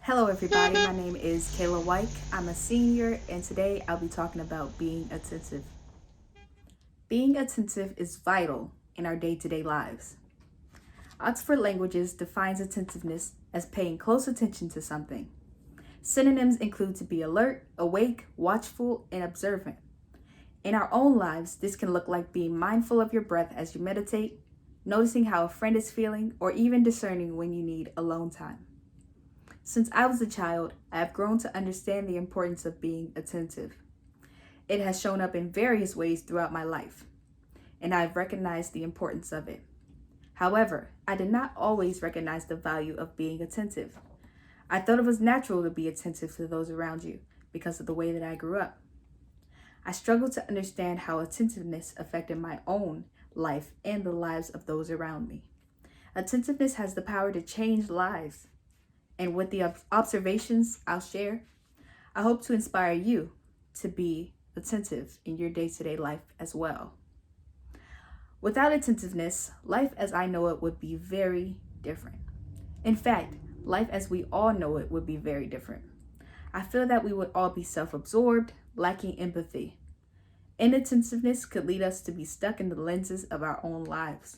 Hello everybody, my name is Cayla Wike. I'm a senior and today I'll be talking about being attentive. Being attentive is vital in our day-to-day lives. Oxford Languages defines attentiveness as paying close attention to something. Synonyms include to be alert, awake, watchful, and observant. In our own lives, this can look like being mindful of your breath as you meditate, noticing how a friend is feeling, or even discerning when you need alone time. Since I was a child, I have grown to understand the importance of being attentive. It has shown up in various ways throughout my life, and I have recognized the importance of it. However, I did not always recognize the value of being attentive. I thought it was natural to be attentive to those around you because of the way that I grew up. I struggled to understand how attentiveness affected my own life and the lives of those around me. Attentiveness has the power to change lives. And with the observations I'll share, I hope to inspire you to be attentive in your day-to-day life as well. Without attentiveness, life as I know it would be very different. In fact, life as we all know it would be very different. I feel that we would all be self-absorbed, lacking empathy. Inattentiveness could lead us to be stuck in the lenses of our own lives.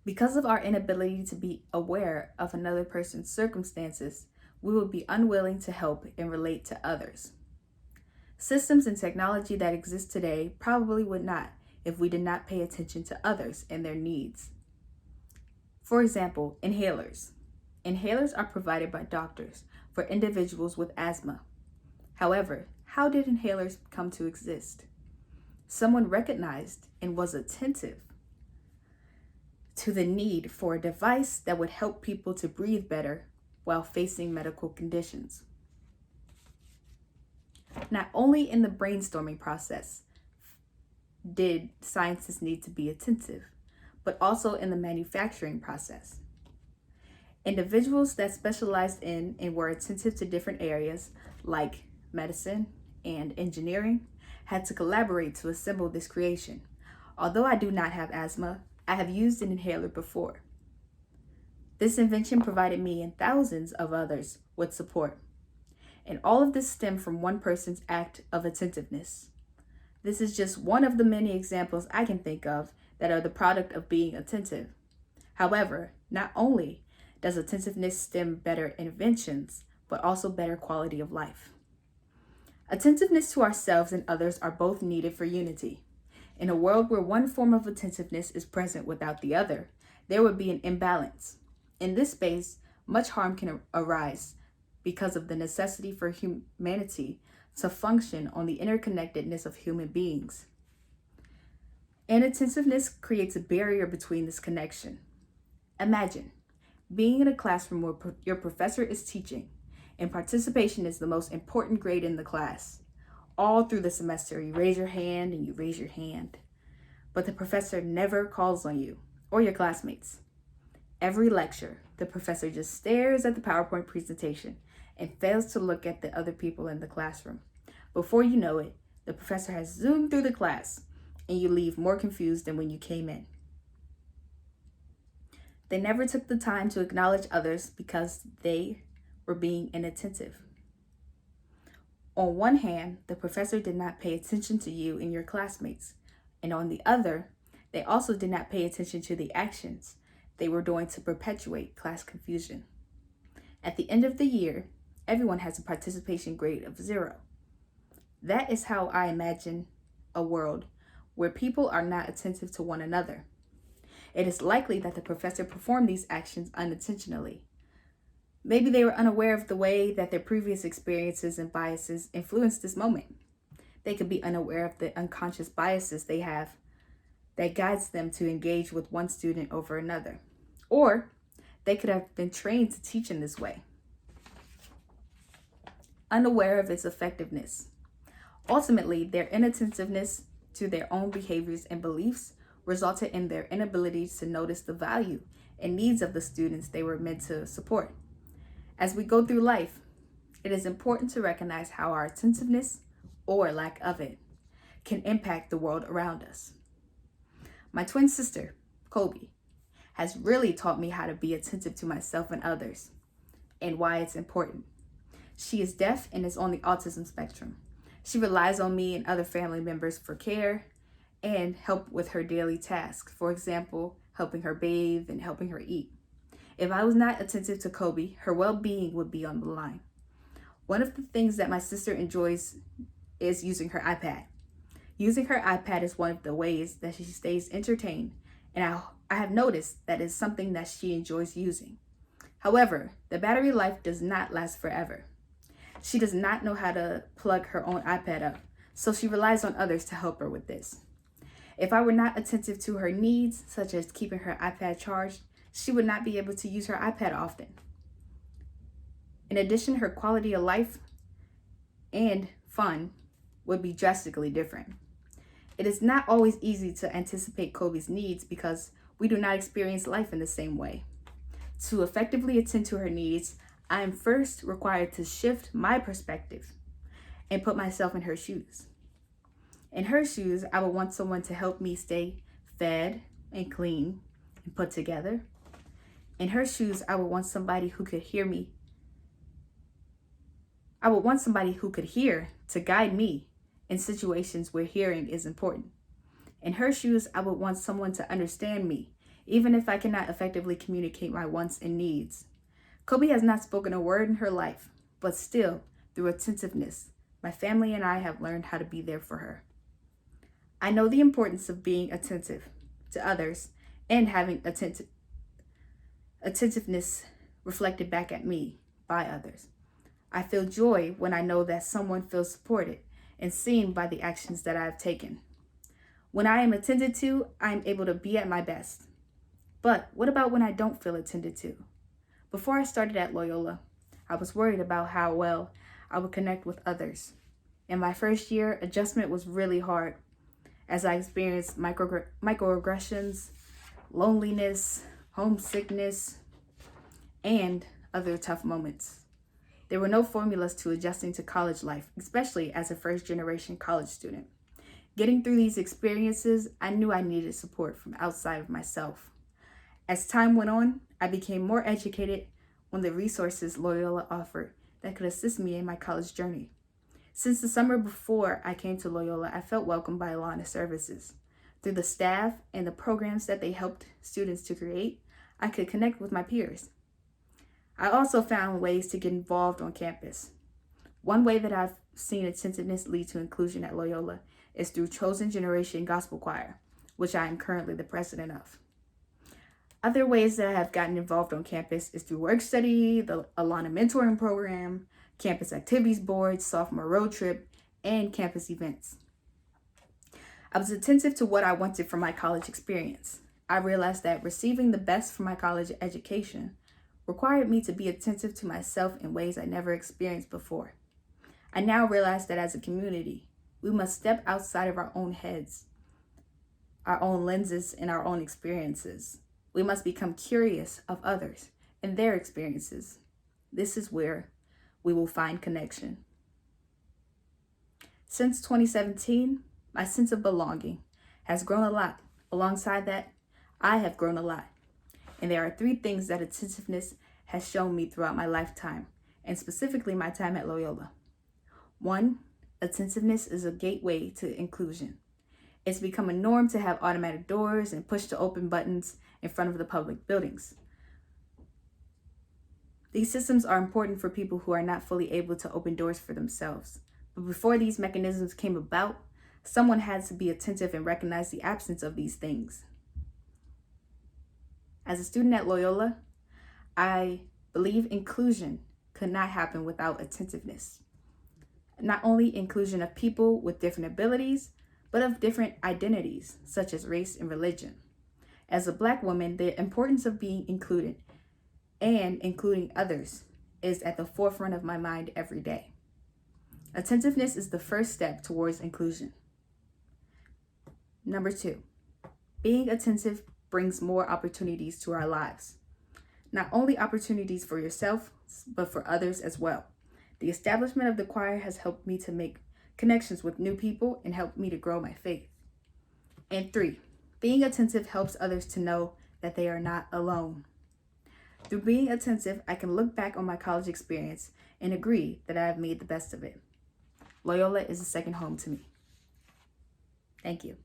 Because of our inability to be aware of another person's circumstances, we would be unwilling to help and relate to others. Systems and technology that exist today probably would not if we did not pay attention to others and their needs. For example, inhalers. Inhalers are provided by doctors for individuals with asthma. However, how did inhalers come to exist? Someone recognized and was attentive to the need for a device that would help people to breathe better while facing medical conditions. Not only in the brainstorming process did scientists need to be attentive, but also in the manufacturing process. Individuals that specialized in and were attentive to different areas like medicine and engineering had to collaborate to assemble this creation. Although I do not have asthma, I have used an inhaler before. This invention provided me and thousands of others with support. And all of this stemmed from one person's act of attentiveness. This is just one of the many examples I can think of that are the product of being attentive. However, not only does attentiveness stem better inventions, but also better quality of life. Attentiveness to ourselves and others are both needed for unity. In a world where one form of attentiveness is present without the other, there would be an imbalance. In this space, much harm can arise because of the necessity for humanity to function on the interconnectedness of human beings. Inattentiveness creates a barrier between this connection. Imagine being in a classroom where your professor is teaching and participation is the most important grade in the class. All through the semester, you raise your hand and you raise your hand, but the professor never calls on you or your classmates. Every lecture, the professor just stares at the PowerPoint presentation and fails to look at the other people in the classroom. Before you know it, the professor has zoomed through the class and you leave more confused than when you came in. They never took the time to acknowledge others because they were being inattentive. On one hand, the professor did not pay attention to you and your classmates, and on the other, they also did not pay attention to the actions they were doing to perpetuate class confusion. At the end of the year, everyone has a participation grade of 0. That is how I imagine a world where people are not attentive to one another. It is likely that the professor performed these actions unintentionally. Maybe they were unaware of the way that their previous experiences and biases influenced this moment. They could be unaware of the unconscious biases they have that guides them to engage with one student over another. Or they could have been trained to teach in this way, unaware of its effectiveness. Ultimately, their inattentiveness to their own behaviors and beliefs resulted in their inability to notice the value and needs of the students they were meant to support. As we go through life, it is important to recognize how our attentiveness, or lack of it, can impact the world around us. My twin sister, Kobe, has really taught me how to be attentive to myself and others. and why it's important. She is deaf and is on the autism spectrum. She relies on me and other family members for care and help with her daily tasks. For example, helping her bathe and helping her eat. If I was not attentive to Kobe, her well-being would be on the line. One of the things that my sister enjoys is using her iPad. Using her iPad is one of the ways that she stays entertained, and I have noticed that is something that she enjoys using. However, the battery life does not last forever. She does not know how to plug her own iPad up, so she relies on others to help her with this. If I were not attentive to her needs, such as keeping her iPad charged, she would not be able to use her iPad often. In addition, her quality of life and fun would be drastically different. It is not always easy to anticipate Kobe's needs because we do not experience life in the same way. To effectively attend to her needs, I am first required to shift my perspective and put myself in her shoes. In her shoes, I would want someone to help me stay fed and clean and put together. In her shoes, I would want somebody who could hear me. I would want somebody who could hear to guide me in situations where hearing is important. In her shoes, I would want someone to understand me, even if I cannot effectively communicate my wants and needs. Kobe has not spoken a word in her life, but still, through attentiveness, my family and I have learned how to be there for her. I know the importance of being attentive to others and having attentiveness reflected back at me by others. I feel joy when I know that someone feels supported and seen by the actions that I have taken. When I am attended to, I am able to be at my best. But what about when I don't feel attended to? Before I started at Loyola, I was worried about how well I would connect with others. In my first year, adjustment was really hard as I experienced microaggressions, loneliness, homesickness, and other tough moments. There were no formulas to adjusting to college life, especially as a first-generation college student. Getting through these experiences, I knew I needed support from outside of myself. As time went on, I became more educated on the resources Loyola offered that could assist me in my college journey. Since the summer before I came to Loyola, I felt welcomed by Alana Services. Through the staff and the programs that they helped students to create, I could connect with my peers. I also found ways to get involved on campus. One way that I've seen attentiveness lead to inclusion at Loyola is through Chosen Generation Gospel Choir, which I am currently the president of. Other ways that I have gotten involved on campus is through work study, the Alana Mentoring Program, campus activities board, sophomore road trip, and campus events. I was attentive to what I wanted from my college experience. I realized that receiving the best from my college education required me to be attentive to myself in ways I never experienced before. I now realize that as a community, we must step outside of our own heads, our own lenses, and our own experiences. We must become curious of others and their experiences. This is where we will find connection. Since 2017, my sense of belonging has grown a lot. Alongside that, I have grown a lot. And there are 3 things that attentiveness has shown me throughout my lifetime, and specifically my time at Loyola. 1, attentiveness is a gateway to inclusion. It's become a norm to have automatic doors and push to open buttons in front of the public buildings. These systems are important for people who are not fully able to open doors for themselves. But before these mechanisms came about, someone had to be attentive and recognize the absence of these things. As a student at Loyola, I believe inclusion could not happen without attentiveness. Not only inclusion of people with different abilities, but of different identities, such as race and religion. As a Black woman, the importance of being included and including others is at the forefront of my mind every day. Attentiveness is the first step towards inclusion. Number 2, being attentive brings more opportunities to our lives. Not only opportunities for yourself, but for others as well. The establishment of the choir has helped me to make connections with new people and helped me to grow my faith. And 3, being attentive helps others to know that they are not alone. Through being attentive, I can look back on my college experience and agree that I have made the best of it. Loyola is a second home to me. Thank you.